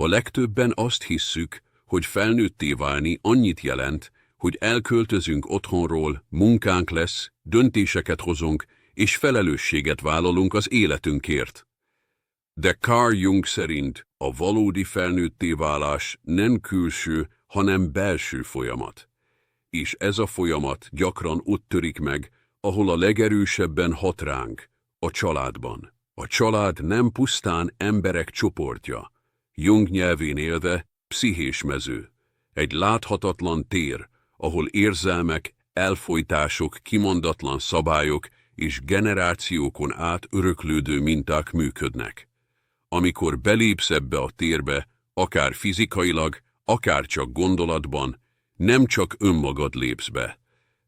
A legtöbben azt hisszük, hogy felnőtté válni annyit jelent, hogy elköltözünk otthonról, munkánk lesz, döntéseket hozunk, és felelősséget vállalunk az életünkért. De Carl Jung szerint a valódi felnőtté válás nem külső, hanem belső folyamat. És ez a folyamat gyakran ott törik meg, ahol a legerősebben hat ránk, a családban. A család nem pusztán emberek csoportja, Jung nyelvén élve pszichés mező, egy láthatatlan tér, ahol érzelmek, elfojtások, kimondatlan szabályok és generációkon át öröklődő minták működnek. Amikor belépsz ebbe a térbe, akár fizikailag, akár csak gondolatban, nem csak önmagad lépsz be.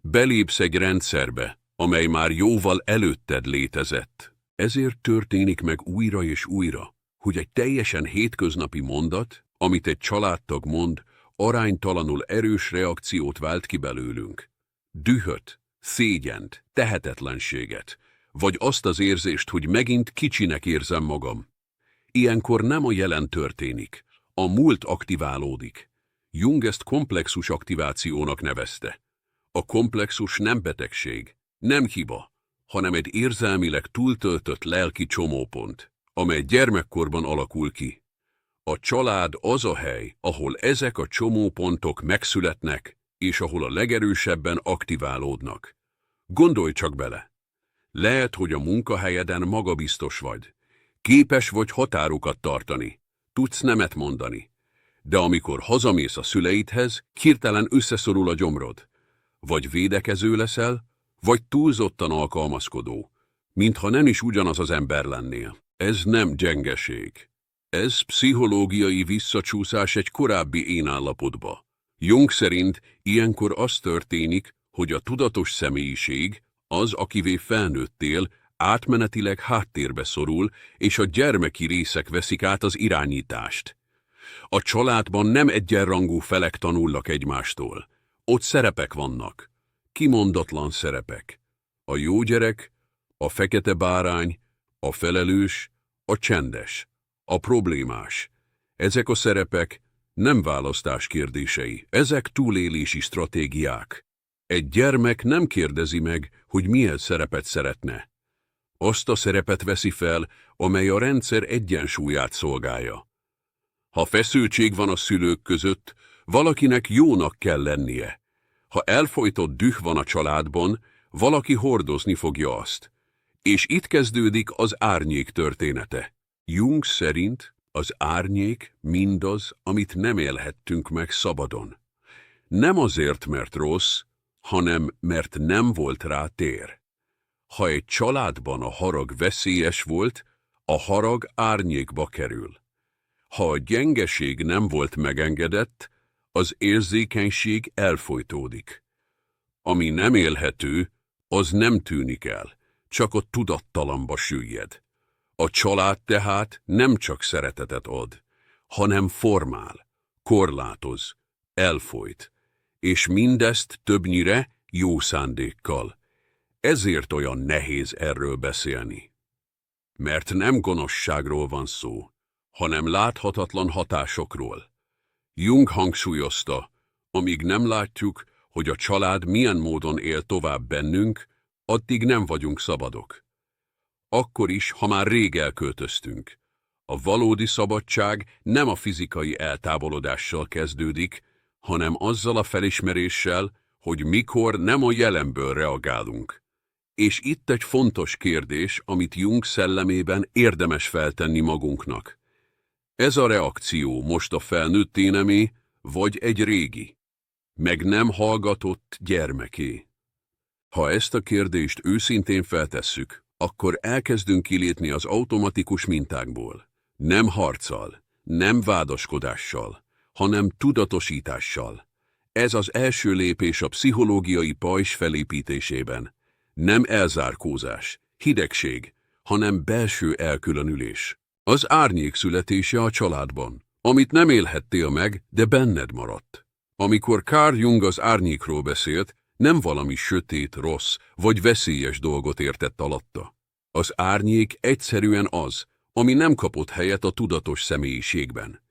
Belépsz egy rendszerbe, amely már jóval előtted létezett. Ezért történik meg újra és újra, hogy egy teljesen hétköznapi mondat, amit egy családtag mond, aránytalanul erős reakciót vált ki belőlünk. Dühöt, szégyent, tehetetlenséget, vagy azt az érzést, hogy megint kicsinek érzem magam. Ilyenkor nem a jelen történik, a múlt aktiválódik. Jung ezt komplexus aktivációnak nevezte. A komplexus nem betegség, nem hiba, hanem egy érzelmileg túltöltött lelki csomópont, amely gyermekkorban alakul ki. A család az a hely, ahol ezek a csomópontok megszületnek, és ahol a legerősebben aktiválódnak. Gondolj csak bele! Lehet, hogy a munkahelyeden magabiztos vagy. Képes vagy határokat tartani, tudsz nemet mondani. De amikor hazamész a szüleidhez, hirtelen összeszorul a gyomrod. Vagy védekező leszel, vagy túlzottan alkalmazkodó, mintha nem is ugyanaz az ember lennél. Ez nem gyengeség. Ez pszichológiai visszacsúszás egy korábbi énállapotba. Jung szerint ilyenkor az történik, hogy a tudatos személyiség, az, akivé felnőttél, átmenetileg háttérbe szorul, és a gyermeki részek veszik át az irányítást. A családban nem egyenrangú felek tanulnak egymástól. Ott szerepek vannak. Kimondatlan szerepek. A jó gyerek, a fekete bárány, a felelős, a csendes, a problémás. Ezek a szerepek nem választás kérdései, ezek túlélési stratégiák. Egy gyermek nem kérdezi meg, hogy milyen szerepet szeretne. Azt a szerepet veszi fel, amely a rendszer egyensúlyát szolgálja. Ha feszültség van a szülők között, valakinek jónak kell lennie. Ha elfojtott düh van a családban, valaki hordozni fogja azt. És itt kezdődik az árnyék története. Jung szerint az árnyék mindaz, amit nem élhettünk meg szabadon. Nem azért, mert rossz, hanem mert nem volt rá tér. Ha egy családban a harag veszélyes volt, a harag árnyékba kerül. Ha a gyengeség nem volt megengedett, az érzékenység elfojtódik. Ami nem élhető, az nem tűnik el, csak a tudattalanba süllyed. A család tehát nem csak szeretetet ad, hanem formál, korlátoz, elfojt, és mindezt többnyire jó szándékkal. Ezért olyan nehéz erről beszélni. Mert nem gonoszságról van szó, hanem láthatatlan hatásokról. Jung hangsúlyozta, amíg nem látjuk, hogy a család milyen módon él tovább bennünk, addig nem vagyunk szabadok. Akkor is, ha már rég elköltöztünk. A valódi szabadság nem a fizikai eltávolodással kezdődik, hanem azzal a felismeréssel, hogy mikor nem a jelenből reagálunk. És itt egy fontos kérdés, amit Jung szellemében érdemes feltenni magunknak. Ez a reakció most a felnőtténemé, vagy egy régi, meg nem hallgatott gyermeké? Ha ezt a kérdést őszintén feltesszük, akkor elkezdünk kilépni az automatikus mintákból. Nem harccal, nem vádaskodással, hanem tudatosítással. Ez az első lépés a pszichológiai pajzs felépítésében. Nem elzárkózás, hidegség, hanem belső elkülönülés. Az árnyék születése a családban, amit nem élhettél meg, de benned maradt. Amikor Carl Jung az árnyékról beszélt, nem valami sötét, rossz vagy veszélyes dolgot értett alatta. Az árnyék egyszerűen az, ami nem kapott helyet a tudatos személyiségben.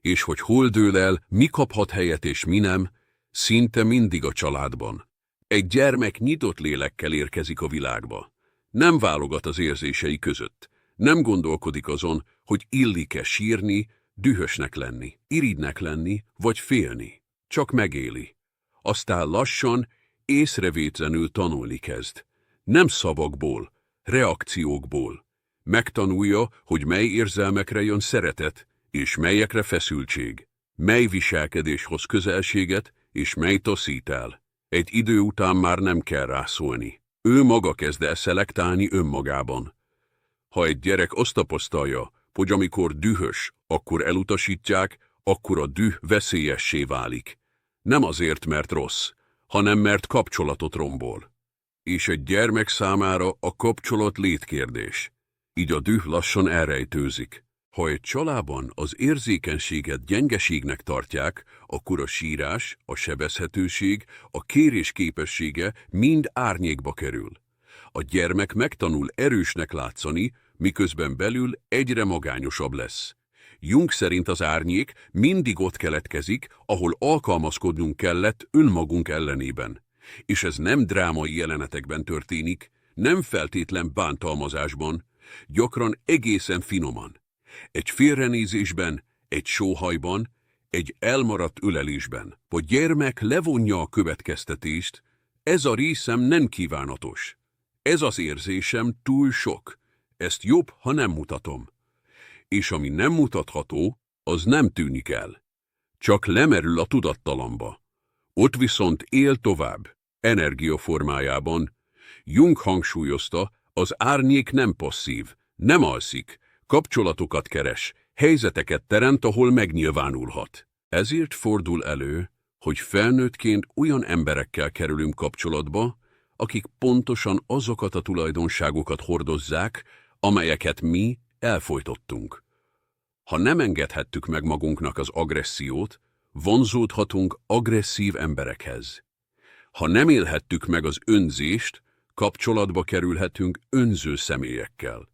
és hogy hol dől el, mi kaphat helyet és mi nem, szinte mindig a családban. Egy gyermek nyitott lélekkel érkezik a világba. Nem válogat az érzései között. Nem gondolkodik azon, hogy illik-e sírni, dühösnek lenni, irigynek lenni, vagy félni. Csak megéli. Aztán lassan, észrevétlenül tanulni kezd. Nem szavakból, reakciókból. Megtanulja, hogy mely érzelmekre jön szeretet, és melyekre feszültség. Mely viselkedés hoz közelséget, és mely taszít el. Egy idő után már nem kell rászólni. Ő maga kezd el szelektálni önmagában. Ha egy gyerek azt tapasztalja, hogy amikor dühös, akkor elutasítják, akkor a düh veszélyessé válik. Nem azért, mert rossz, hanem mert kapcsolatot rombol. És egy gyermek számára a kapcsolat létkérdés. Így a düh lassan elrejtőzik. Ha egy családban az érzékenységet gyengeségnek tartják, akkor a sírás, a sebezhetőség, a kérés képessége mind árnyékba kerül. A gyermek megtanul erősnek látszani, miközben belül egyre magányosabb lesz. Jung szerint az árnyék mindig ott keletkezik, ahol alkalmazkodnunk kellett önmagunk ellenében. És ez nem drámai jelenetekben történik, nem feltétlen bántalmazásban, gyakran egészen finoman. Egy félrenézésben, egy sóhajban, egy elmaradt ölelésben. A gyermek levonja a következtetést, ez a részem nem kívánatos. Ez az érzésem túl sok. Ezt jobb, ha nem mutatom. És ami nem mutatható, az nem tűnik el. Csak lemerül a tudattalamba. Ott viszont él tovább, energia formájában. Jung hangsúlyozta, az árnyék nem passzív, nem alszik, kapcsolatokat keres, helyzeteket teremt, ahol megnyilvánulhat. Ezért fordul elő, hogy felnőttként olyan emberekkel kerülünk kapcsolatba, akik pontosan azokat a tulajdonságokat hordozzák, amelyeket mi elfojtottunk. Ha nem engedhettük meg magunknak az agressziót, vonzódhatunk agresszív emberekhez. Ha nem élhettük meg az önzést, kapcsolatba kerülhetünk önző személyekkel.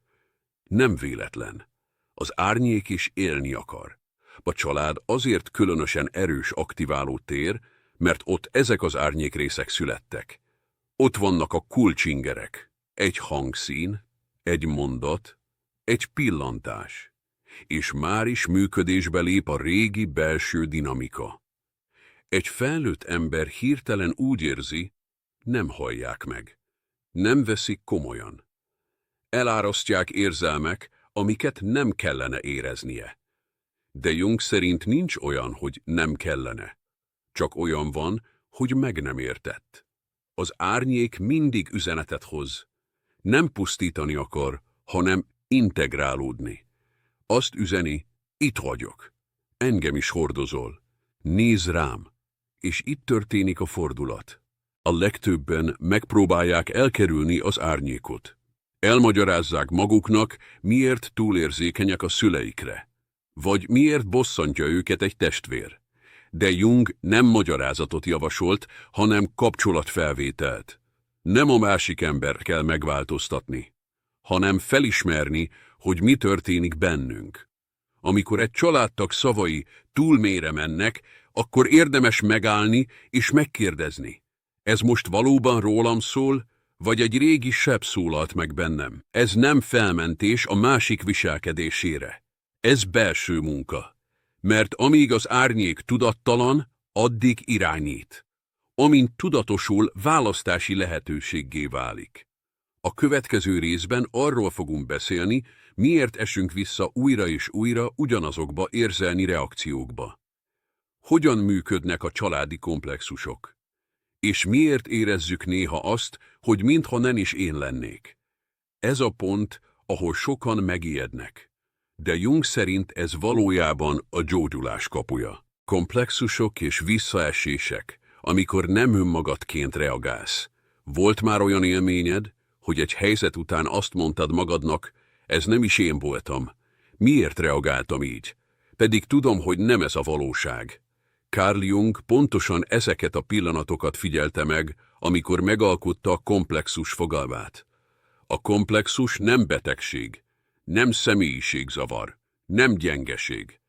Nem véletlen. Az árnyék is élni akar. A család azért különösen erős aktiváló tér, mert ott ezek az árnyékrészek születtek. Ott vannak a kulcsingerek. Egy hangszín, egy mondat, egy pillantás. És már is működésbe lép a régi belső dinamika. Egy felnőtt ember hirtelen úgy érzi, nem hallják meg. Nem veszik komolyan. Elárasztják érzelmek, amiket nem kellene éreznie. De Jung szerint nincs olyan, hogy nem kellene. Csak olyan van, hogy meg nem értett. Az árnyék mindig üzenetet hoz. Nem pusztítani akar, hanem integrálódni. Azt üzeni, itt vagyok. Engem is hordozol. Nézz rám. És itt történik a fordulat. A legtöbben megpróbálják elkerülni az árnyékot. Elmagyarázzák maguknak, miért túlérzékenyek a szüleikre. Vagy miért bosszantja őket egy testvér. De Jung nem magyarázatot javasolt, hanem kapcsolatfelvételt. Nem a másik embert kell megváltoztatni, hanem felismerni, hogy mi történik bennünk. Amikor egy családtag szavai túl mélyre mennek, akkor érdemes megállni és megkérdezni. Ez most valóban rólam szól, vagy egy régi seb szólalt meg bennem? Ez nem felmentés a másik viselkedésére. Ez belső munka. Mert amíg az árnyék tudattalan, addig irányít. Amint tudatosul, választási lehetőséggé válik. A következő részben arról fogunk beszélni, miért esünk vissza újra és újra ugyanazokba érzelmi reakciókba. Hogyan működnek a családi komplexusok? És miért érezzük néha azt, hogy mintha nem is én lennék? Ez a pont, ahol sokan megijednek. De Jung szerint ez valójában a gyógyulás kapuja. Komplexusok és visszaesések, amikor nem önmagadként reagálsz. Volt már olyan élményed, hogy egy helyzet után azt mondtad magadnak, ez nem is én voltam. Miért reagáltam így? Pedig tudom, hogy nem ez a valóság. Carl Jung pontosan ezeket a pillanatokat figyelte meg, amikor megalkotta a komplexus fogalmát. A komplexus nem betegség, nem személyiségzavar, nem gyengeség.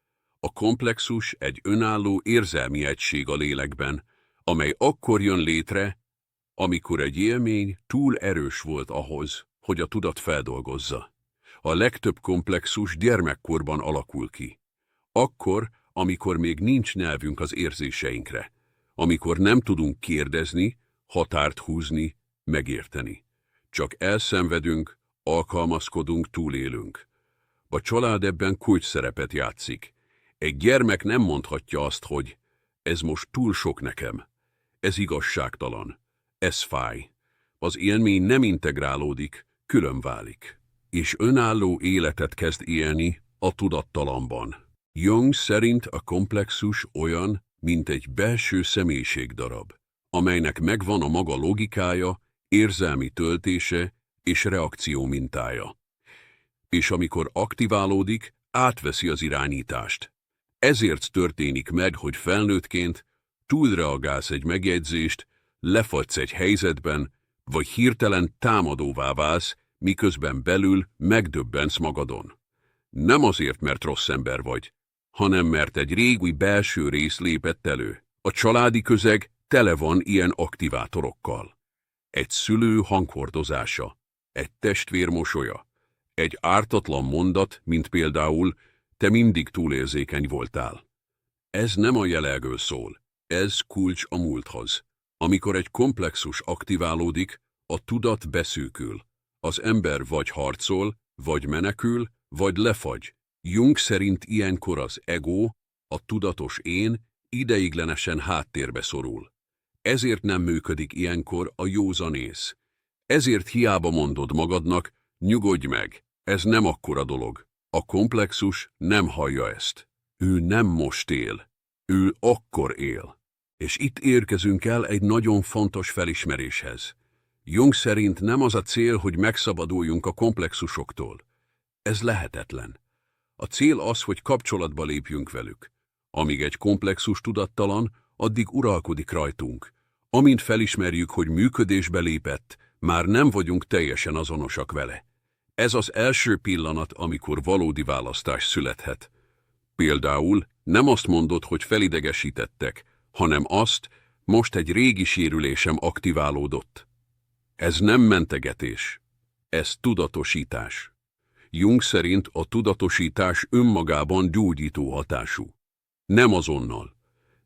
A komplexus egy önálló érzelmi egység a lélekben, amely akkor jön létre, amikor egy élmény túl erős volt ahhoz, hogy a tudat feldolgozza. A legtöbb komplexus gyermekkorban alakul ki. Akkor, amikor még nincs nyelvünk az érzéseinkre, amikor nem tudunk kérdezni, határt húzni, megérteni. Csak elszenvedünk, alkalmazkodunk, túlélünk. A család ebben kulcsszerepet játszik. Egy gyermek nem mondhatja azt, hogy ez most túl sok nekem, ez igazságtalan, ez fáj. Az élmény nem integrálódik, külön válik, és önálló életet kezd élni a tudattalamban. Jung szerint a komplexus olyan, mint egy belső személyiségdarab, amelynek megvan a maga logikája, érzelmi töltése és reakció mintája. És amikor aktiválódik, átveszi az irányítást. Ezért történik meg, hogy felnőttként túlreagálsz egy megjegyzést, lefagysz egy helyzetben, vagy hirtelen támadóvá válsz, miközben belül megdöbbensz magadon. Nem azért, mert rossz ember vagy, hanem mert egy régi belső rész lépett elő. A családi közeg tele van ilyen aktivátorokkal. Egy szülő hanghordozása, egy testvér mosolya, egy ártatlan mondat, mint például te mindig túlérzékeny voltál. Ez nem a jelenről szól, ez kulcs a múlthoz. Amikor egy komplexus aktiválódik, a tudat beszűkül. Az ember vagy harcol, vagy menekül, vagy lefagy. Jung szerint ilyenkor az ego, a tudatos én ideiglenesen háttérbe szorul. Ezért nem működik ilyenkor a józanész. Ezért hiába mondod magadnak, nyugodj meg, ez nem akkora dolog. A komplexus nem hallja ezt. Ő nem most él, ő akkor él. És itt érkezünk el egy nagyon fontos felismeréshez. Jung szerint nem az a cél, hogy megszabaduljunk a komplexusoktól. Ez lehetetlen. A cél az, hogy kapcsolatba lépjünk velük. Amíg egy komplexus tudattalan, addig uralkodik rajtunk. Amint felismerjük, hogy működésbe lépett, már nem vagyunk teljesen azonosak vele. Ez az első pillanat, amikor valódi választás születhet. Például nem azt mondod, hogy felidegesítettek, hanem azt, most egy régi sérülésem aktiválódott. Ez nem mentegetés, ez tudatosítás. Jung szerint a tudatosítás önmagában gyógyító hatású. Nem azonnal,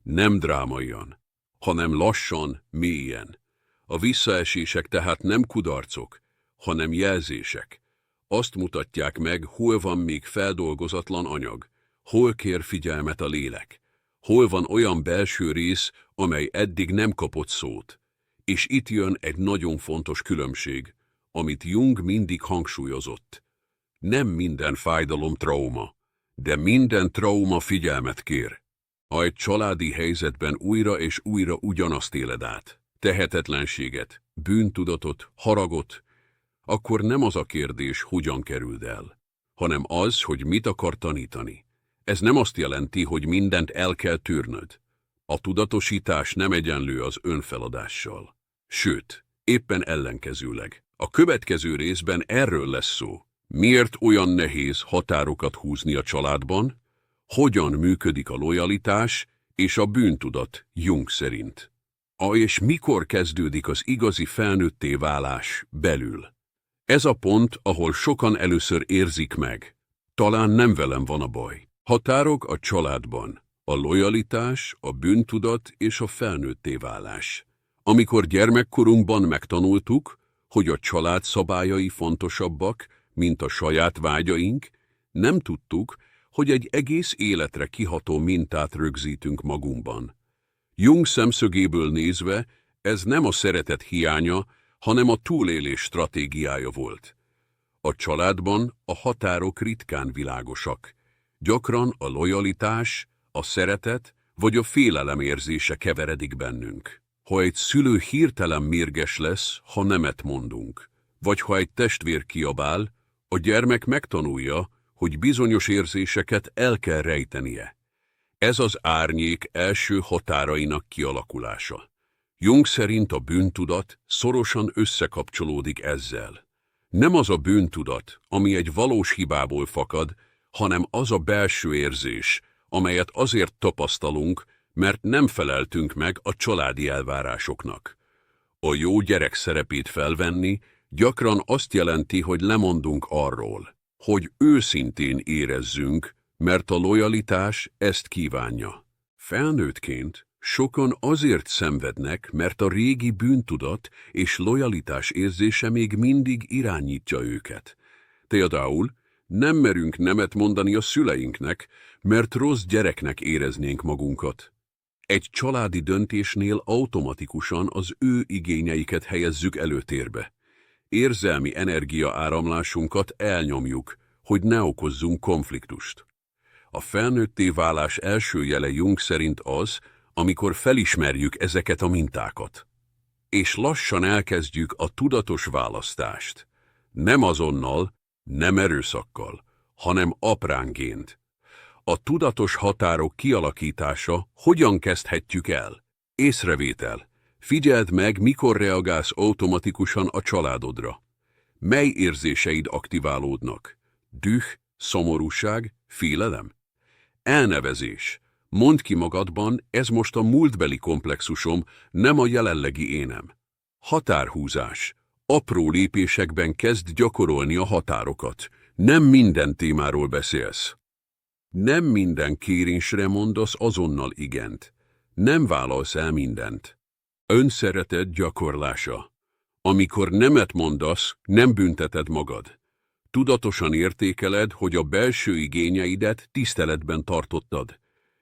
nem drámaian, hanem lassan, mélyen. A visszaesések tehát nem kudarcok, hanem jelzések. Azt mutatják meg, hol van még feldolgozatlan anyag, hol kér figyelmet a lélek, hol van olyan belső rész, amely eddig nem kapott szót. És itt jön egy nagyon fontos különbség, amit Jung mindig hangsúlyozott. Nem minden fájdalom trauma, de minden trauma figyelmet kér. Ha egy családi helyzetben újra és újra ugyanazt éled át, tehetetlenséget, bűntudatot, haragot, akkor nem az a kérdés, hogyan kerüld el, hanem az, hogy mit akar tanítani. Ez nem azt jelenti, hogy mindent el kell tűrnöd. A tudatosítás nem egyenlő az önfeladással. Sőt, éppen ellenkezőleg. A következő részben erről lesz szó. Miért olyan nehéz határokat húzni a családban? Hogyan működik a lojalitás és a bűntudat Jung szerint? És mikor kezdődik az igazi felnőtté válás belül? Ez a pont, ahol sokan először érzik meg. Talán nem velem van a baj. Határok a családban. A lojalitás, a bűntudat és a felnőtté válás. Amikor gyermekkorunkban megtanultuk, hogy a család szabályai fontosabbak, mint a saját vágyaink, nem tudtuk, hogy egy egész életre kiható mintát rögzítünk magunkban. Jung szemszögéből nézve, ez nem a szeretet hiánya, hanem a túlélés stratégiája volt. A családban a határok ritkán világosak. Gyakran a lojalitás, a szeretet vagy a félelem érzése keveredik bennünk. Ha egy szülő hirtelen mérges lesz, ha nemet mondunk, vagy ha egy testvér kiabál, a gyermek megtanulja, hogy bizonyos érzéseket el kell rejtenie. Ez az árnyék első határainak kialakulása. Jung szerint a bűntudat szorosan összekapcsolódik ezzel. Nem az a bűntudat, ami egy valós hibából fakad, hanem az a belső érzés, amelyet azért tapasztalunk, mert nem feleltünk meg a családi elvárásoknak. A jó gyerek szerepét felvenni gyakran azt jelenti, hogy lemondunk arról, hogy őszintén érezzünk, mert a lojalitás ezt kívánja. Felnőttként sokan azért szenvednek, mert a régi bűntudat és lojalitás érzése még mindig irányítja őket. Például nem merünk nemet mondani a szüleinknek, mert rossz gyereknek éreznénk magunkat. Egy családi döntésnél automatikusan az ő igényeiket helyezzük előtérbe. Érzelmi energiaáramlásunkat elnyomjuk, hogy ne okozzunk konfliktust. A felnőtté válás első jele Jung szerint az, amikor felismerjük ezeket a mintákat. És lassan elkezdjük a tudatos választást. Nem azonnal, nem erőszakkal, hanem apránként. A tudatos határok kialakítása hogyan kezdhetjük el? Észrevétel. Figyeld meg, mikor reagálsz automatikusan a családodra. Mely érzéseid aktiválódnak? Düh, szomorúság, félelem? Elnevezés. Mondd ki magadban, ez most a múltbeli komplexusom, nem a jelenlegi énem. Határhúzás. Apró lépésekben kezd gyakorolni a határokat. Nem minden témáról beszélsz. Nem minden kérésre mondasz azonnal igent. Nem vállalsz el mindent. Önszeretet gyakorlása. Amikor nemet mondasz, nem bünteted magad. Tudatosan értékeled, hogy a belső igényeidet tiszteletben tartottad.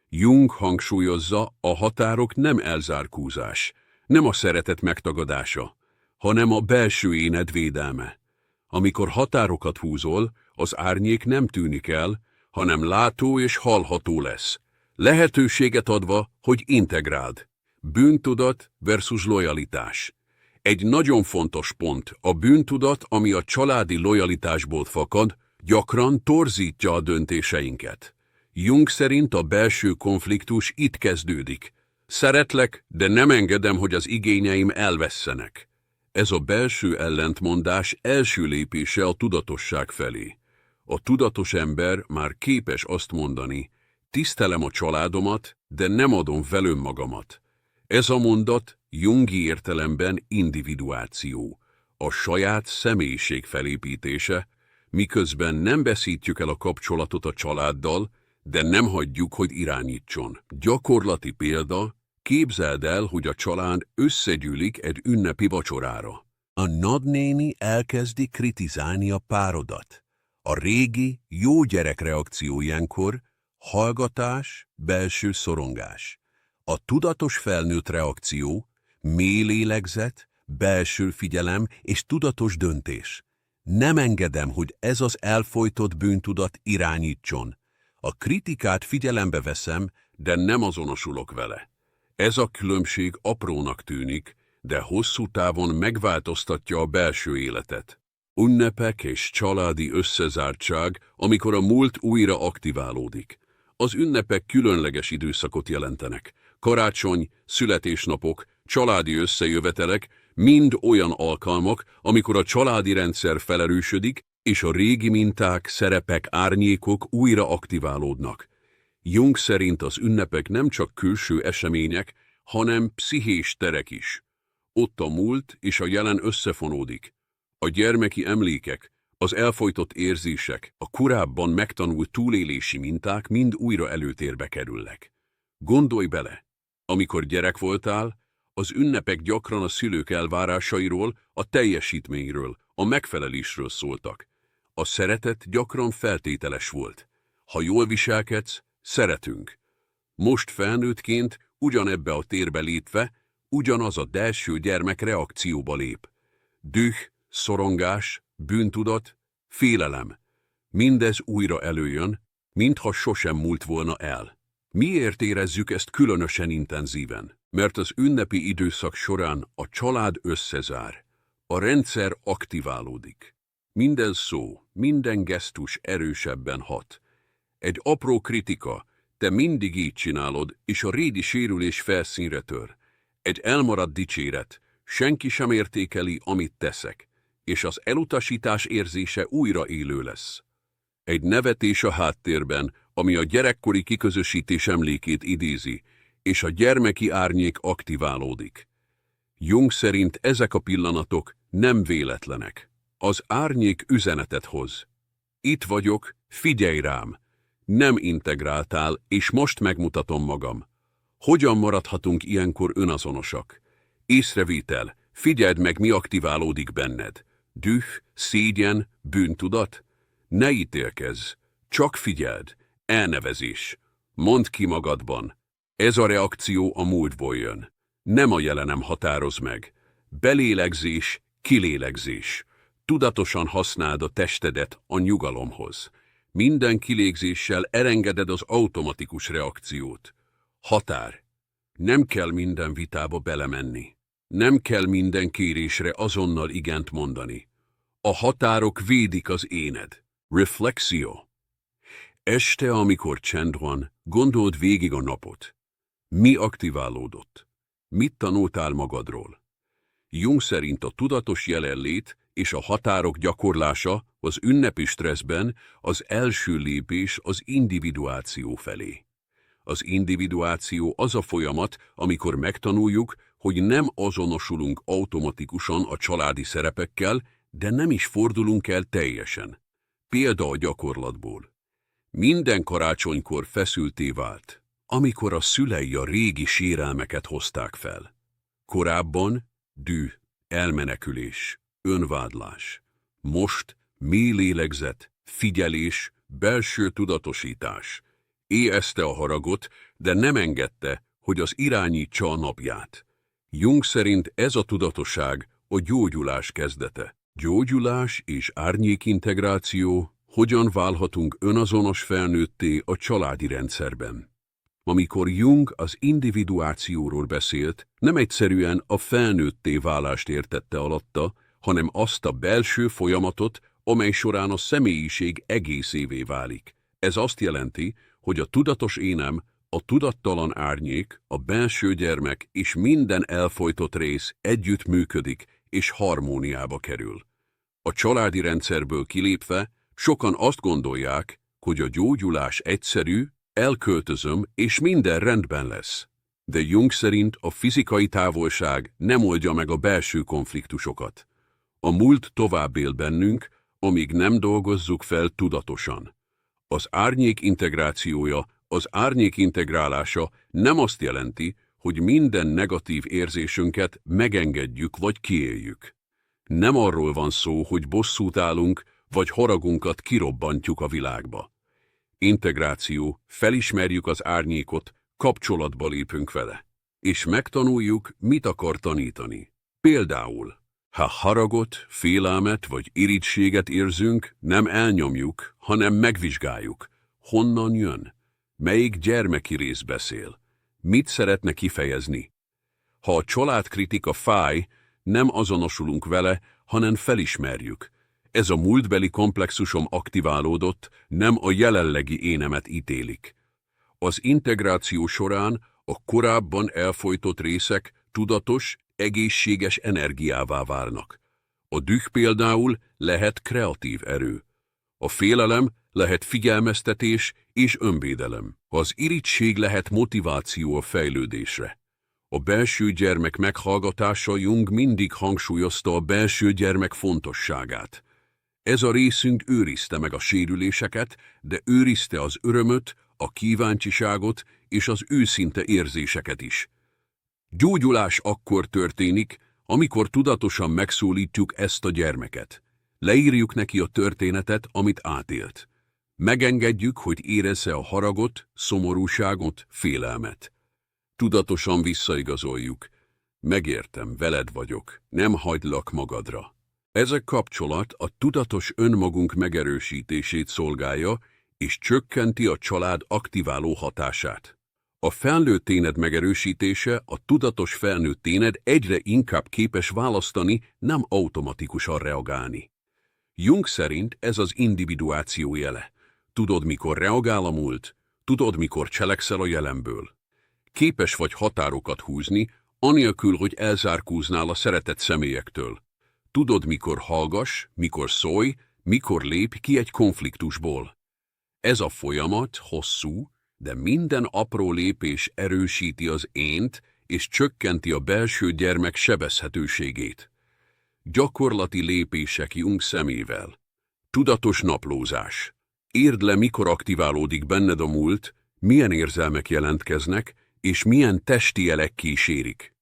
Jung hangsúlyozza, a határok nem elzárkózás, nem a szeretet megtagadása, hanem a belső éned védelme. Amikor határokat húzol, az árnyék nem tűnik el, hanem látó és hallható lesz. Lehetőséget adva, hogy integráld. Bűntudat versus lojalitás. Egy nagyon fontos pont, a bűntudat, ami a családi lojalitásból fakad, gyakran torzítja a döntéseinket. Jung szerint a belső konfliktus itt kezdődik. Szeretlek, de nem engedem, hogy az igényeim elvesszenek. Ez a belső ellentmondás első lépése a tudatosság felé. A tudatos ember már képes azt mondani, tisztelem a családomat, de nem adom fel önmagamat. Ez a mondat jungi értelemben individuáció, a saját személyiség felépítése, miközben nem veszítjük el a kapcsolatot a családdal, de nem hagyjuk, hogy irányítson. Gyakorlati példa, képzeld el, hogy a család összegyűlik egy ünnepi vacsorára. A nagynéni elkezdi kritizálni a párodat. A régi, jó gyerek reakció ilyenkor hallgatás, belső szorongás. A tudatos felnőtt reakció, mély lélegzet, belső figyelem és tudatos döntés. Nem engedem, hogy ez az elfojtott bűntudat irányítson. A kritikát figyelembe veszem, de nem azonosulok vele. Ez a különbség aprónak tűnik, de hosszú távon megváltoztatja a belső életet. Ünnepek és családi összezártság, amikor a múlt újra aktiválódik. Az ünnepek különleges időszakot jelentenek. Karácsony, születésnapok, családi összejövetelek mind olyan alkalmak, amikor a családi rendszer felerősödik, és a régi minták, szerepek, árnyékok újra aktiválódnak. Jung szerint az ünnepek nem csak külső események, hanem pszichés terek is. Ott a múlt és a jelen összefonódik. A gyermeki emlékek, az elfojtott érzések, a korábban megtanult túlélési minták mind újra előtérbe kerülnek. Gondolj bele, amikor gyerek voltál, az ünnepek gyakran a szülők elvárásairól, a teljesítményről, a megfelelésről szóltak. A szeretet gyakran feltételes volt. Ha jól viselkedsz, szeretünk. Most felnőttként, ugyanebbe a térbe lépve, ugyanaz a belső gyermek reakcióba lép. Düh, szorongás, bűntudat, félelem. Mindez újra előjön, mintha sosem múlt volna el. Miért érezzük ezt különösen intenzíven? Mert az ünnepi időszak során a család összezár. A rendszer aktiválódik. Minden szó, minden gesztus erősebben hat. Egy apró kritika, te mindig így csinálod, és a régi sérülés felszínre tör. Egy elmaradt dicséret, senki sem értékeli, amit teszek, és az elutasítás érzése újra élő lesz. Egy nevetés a háttérben, ami a gyerekkori kiközösítés emlékét idézi, és a gyermeki árnyék aktiválódik. Jung szerint ezek a pillanatok nem véletlenek. Az árnyék üzenetet hoz. Itt vagyok, figyelj rám! Nem integráltál, és most megmutatom magam. Hogyan maradhatunk ilyenkor önazonosak? Észrevétel, figyeld meg, mi aktiválódik benned. Düh, szégyen, bűntudat? Ne ítélkezz, csak figyeld. Elnevezés. Mondd ki magadban. Ez a reakció a múltból jön. Nem a jelenem határoz meg. Belélegzés, kilélegzés. Tudatosan használd a testedet a nyugalomhoz. Minden kilégzéssel elengeded az automatikus reakciót. Határ. Nem kell minden vitába belemenni. Nem kell minden kérésre azonnal igent mondani. A határok védik az éned. Reflexió. Este, amikor csend van, gondold végig a napot. Mi aktiválódott? Mit tanultál magadról? Jung szerint a tudatos jelenlét és a határok gyakorlása az ünnepi stresszben az első lépés az individuáció felé. Az individuáció az a folyamat, amikor megtanuljuk, hogy nem azonosulunk automatikusan a családi szerepekkel, de nem is fordulunk el teljesen. Példa a gyakorlatból. Minden karácsonykor feszültté vált, amikor a szülei a régi sérelmeket hozták fel. Korábban düh, elmenekülés, önvádlás. Most mély lélegzet, figyelés, belső tudatosítás. Éhezte a haragot, de nem engedte, hogy az irányítsa a napját. Jung szerint ez a tudatosság a gyógyulás kezdete. Gyógyulás és árnyékintegráció, hogyan válhatunk önazonos felnőtté a családi rendszerben. Amikor Jung az individuációról beszélt, nem egyszerűen a felnőtté válást értette alatta, hanem azt a belső folyamatot, amely során a személyiség egészévé válik. Ez azt jelenti, hogy a tudatos énem, a tudattalan árnyék, a belső gyermek és minden elfojtott rész együtt működik és harmóniába kerül. A családi rendszerből kilépve sokan azt gondolják, hogy a gyógyulás egyszerű, elköltözöm és minden rendben lesz. De Jung szerint a fizikai távolság nem oldja meg a belső konfliktusokat. A múlt tovább él bennünk, amíg nem dolgozzuk fel tudatosan. Az árnyék integrációja, az árnyék integrálása nem azt jelenti, hogy minden negatív érzésünket megengedjük vagy kiéljük. Nem arról van szó, hogy bosszút állunk, vagy haragunkat kirobbantjuk a világba. Integráció, felismerjük az árnyékot, kapcsolatba lépünk vele, és megtanuljuk, mit akar tanítani. Például, ha haragot, félelmet vagy irítséget érzünk, nem elnyomjuk, hanem megvizsgáljuk. Honnan jön? Melyik gyermeki rész beszél? Mit szeretne kifejezni? Ha a családkritika fáj, nem azonosulunk vele, hanem felismerjük. Ez a múltbeli komplexusom aktiválódott, nem a jelenlegi énemet ítélik. Az integráció során a korábban elfojtott részek tudatos, egészséges energiává válnak. A düh például lehet kreatív erő. A félelem lehet figyelmeztetés és önvédelem. Az irigység lehet motiváció a fejlődésre. A belső gyermek meghallgatása Jung mindig hangsúlyozta a belső gyermek fontosságát. Ez a részünk őrizte meg a sérüléseket, de őrizte az örömöt, a kíváncsiságot és az őszinte érzéseket is. Gyógyulás akkor történik, amikor tudatosan megszólítjuk ezt a gyermeket. Leírjuk neki a történetet, amit átélt. Megengedjük, hogy érezze a haragot, szomorúságot, félelmet. Tudatosan visszaigazoljuk. Megértem, veled vagyok, nem hagylak magadra. Ez a kapcsolat a tudatos önmagunk megerősítését szolgálja, és csökkenti a család aktiváló hatását. A felnőtt éned megerősítése a tudatos felnőtt éned egyre inkább képes választani, nem automatikusan reagálni. Jung szerint ez az individuáció jele. Tudod, mikor reagál a múlt, tudod, mikor cselekszel a jelenből. Képes vagy határokat húzni, anélkül, hogy elzárkóznál a szeretett személyektől. Tudod, mikor hallgass, mikor szólj, mikor lép ki egy konfliktusból. Ez a folyamat hosszú, de minden apró lépés erősíti az ént és csökkenti a belső gyermek sebezhetőségét. Gyakorlati lépések Jung szemével. Tudatos naplózás. Érd le, mikor aktiválódik benned a múlt, milyen érzelmek jelentkeznek, és milyen testi jelek kísérik.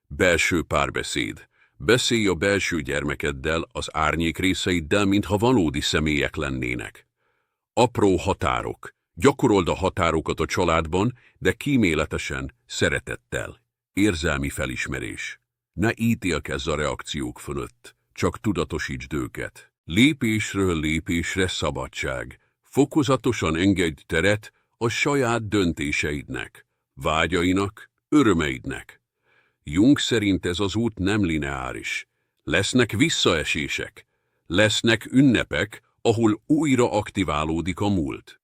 Belső párbeszéd. Beszélj a belső gyermekeddel, az árnyék részeiddel, mintha valódi személyek lennének. Apró határok. Gyakorold a határokat a családban, de kíméletesen, szeretettel. Érzelmi felismerés. Ne ítélkezz a reakciók fölött, csak tudatosítsd őket. Lépésről lépésre szabadság. Fokozatosan engedj teret a saját döntéseidnek, vágyainak, örömeidnek. Jung szerint ez az út nem lineáris. Lesznek visszaesések, lesznek ünnepek, ahol újra aktiválódik a múlt.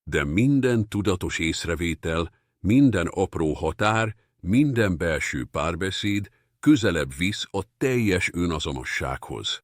De minden tudatos észrevétel, minden apró határ, minden belső párbeszéd közelebb visz a teljes önazonossághoz.